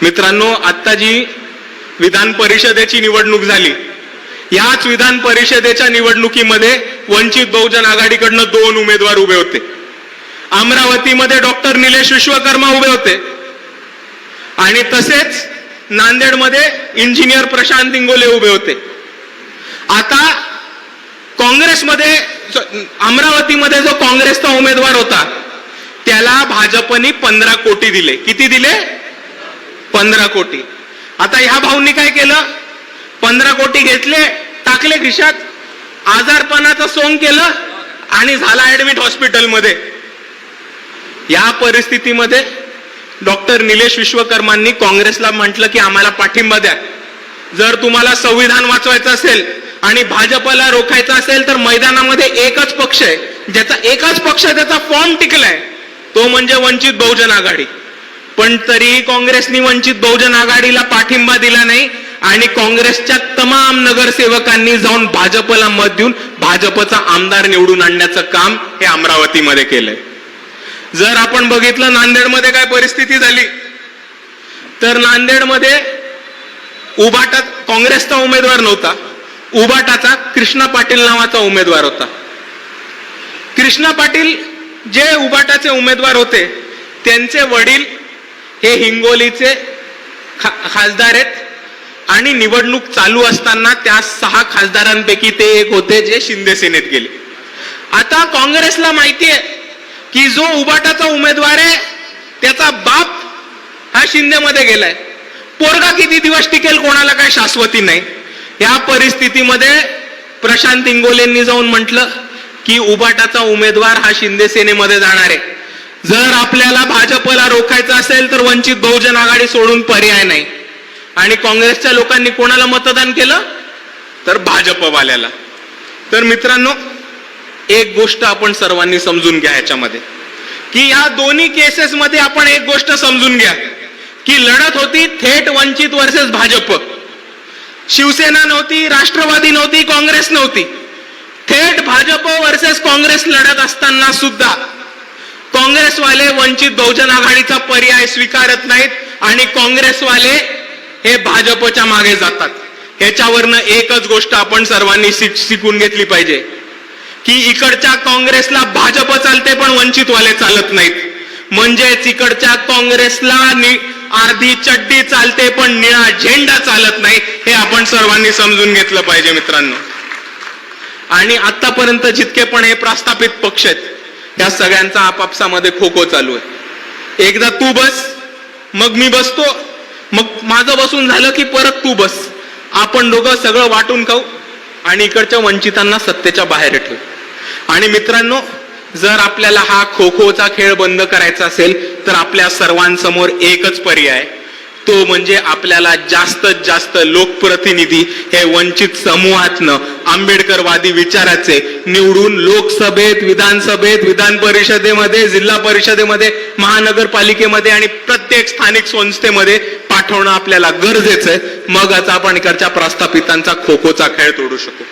मित्रांनो, आता जी विधान परिषदेची निवडणूक झाली, याच विधान परिषदेच्या निवडणुकीमध्ये वंचित बहुजन आघाडीकडनं 2 उमेदवार उभे होते. अमरावतीमध्ये डॉक्टर निलेश विश्वकर्मा उभे होते आणि तसेच नांदेडमध्ये इंजिनियर प्रशांत इंगोले उभे होते. आता काँग्रेसमध्ये अमरावतीमध्ये जो काँग्रेसचा उमेदवार होता त्याला भाजपने 15 कोटी दिले. किती दिले? 15 कोटी. आता ह्या भाऊंनी काय केलं? 15 कोटी घेतले, टाकले खिशात, आजारपणाचं सोंग केलं आणि झाला ऍडमिट हॉस्पिटलमध्ये. या परिस्थितीमध्ये डॉक्टर निलेश विश्वकर्मांनी काँग्रेसला म्हटलं की आम्हाला पाठिंबा द्या. जर तुम्हाला संविधान वाचवायचं असेल आणि भाजपला रोखायचं असेल तर मैदानामध्ये एकच पक्ष आहे, ज्याचा एकच पक्ष त्याचा फॉर्म टिकलाय, तो म्हणजे वंचित बहुजन आघाडी. पण तरीही काँग्रेसनी वंचित बहुजन आघाडीला पाठिंबा दिला नाही आणि काँग्रेसच्या तमाम नगरसेवकांनी जाऊन भाजपला मत देऊन भाजपचा आमदार निवडून आणण्याचं काम हे अमरावतीमध्ये केलंय. जर आपण बघितलं नांदेडमध्ये काय परिस्थिती झाली, तर नांदेडमध्ये उबाटात काँग्रेसचा उमेदवार नव्हता, उबाटाचा कृष्णा पाटील नावाचा उमेदवार होता. कृष्णा पाटील जे उबाटाचे उमेदवार होते त्यांचे वडील हे हिंगोलीचे खासदार आहेत आणि निवडणूक चालू असताना त्या 6 खासदारांपैकी ते एक होते जे शिंदे सेनेत गेले. आता काँग्रेसला माहिती आहे की जो उबाटाचा उमेदवार आहे त्याचा बाप हा शिंदेमध्ये गेलाय, पोरगा किती दिवस टिकेल कोणाला काय शाश्वती नाही. या परिस्थितीमध्ये प्रशांत इंगोलेंनी जाऊन म्हटलं की उबाटाचा उमेदवार हा शिंदे सेनेमध्ये जाणार आहे. जर आपल्याला भाजपला रोखायचं असेल तर वंचित बहुजन आघाडी सोडून पर्याय नाही. आणि काँग्रेसच्या लोकांनी कोणाला मतदान केलं? तर भाजपवाल्याला. तर मित्रांनो, एक गोष्ट आपण सर्वांनी समजून घ्या याच्यामध्ये, की या दोन्ही केसेसमध्ये आपण एक गोष्ट समजून घ्या की लढत होती थेट वंचित वर्सेस भाजप. शिवसेना नव्हती, राष्ट्रवादी नव्हती, काँग्रेस नव्हती. थेट भाजप वर्सेस काँग्रेस लढत असताना सुद्धा काँग्रेसवाले वंचित बहुजन आघाडीचा पर्याय स्वीकारत नाहीत आणि काँग्रेसवाले हे भाजपच्या मागे जातात. ह्याच्यावरनं एकच गोष्ट आपण सर्वांनी शिकून घेतली पाहिजे की इकडच्या काँग्रेसला भाजप चालते पण वंचितवाले चालत नाहीत. म्हणजेच इकडच्या काँग्रेसला अर्धी चड्डी चालते पण निळा झेंडा चालत नाही. हे आपण सर्वांनी समजून घेतलं पाहिजे मित्रांनो. आणि आतापर्यंत जितके पण हे प्रस्थापित पक्ष आहेत त्या सगळ्यांचा आपापसामध्ये खो खो चालू आहे. एकदा तू बस, मग मी बसतो, मग माझं बसून झालं की परत तू बस. आपण दोघं सगळं वाटून खाऊ आणि इकडच्या वंचितांना सत्तेच्या बाहेर ठेवू. आणि मित्रांनो, जर आपल्याला हा खो खोचा खेळ बंद करायचा असेल तर आपल्या सर्वांसमोर एकच पर्याय, तो म्हणजे आपल्याला जास्तीत जास्त लोकप्रतिनिधी हे वंचित समूहातनं आंबेडकरवादी विचाराचे निवडून लोकसभेत, विधानसभेत, विधान परिषदेमध्ये, जिल्हा परिषदेमध्ये, महानगरपालिकेमध्ये आणि प्रत्येक स्थानिक संस्थेमध्ये पाठवणं आपल्याला गरजेचं आहे. मगच आपण इकडच्या प्रस्थापितांचा खो खोचा खेळ तोडू शकू.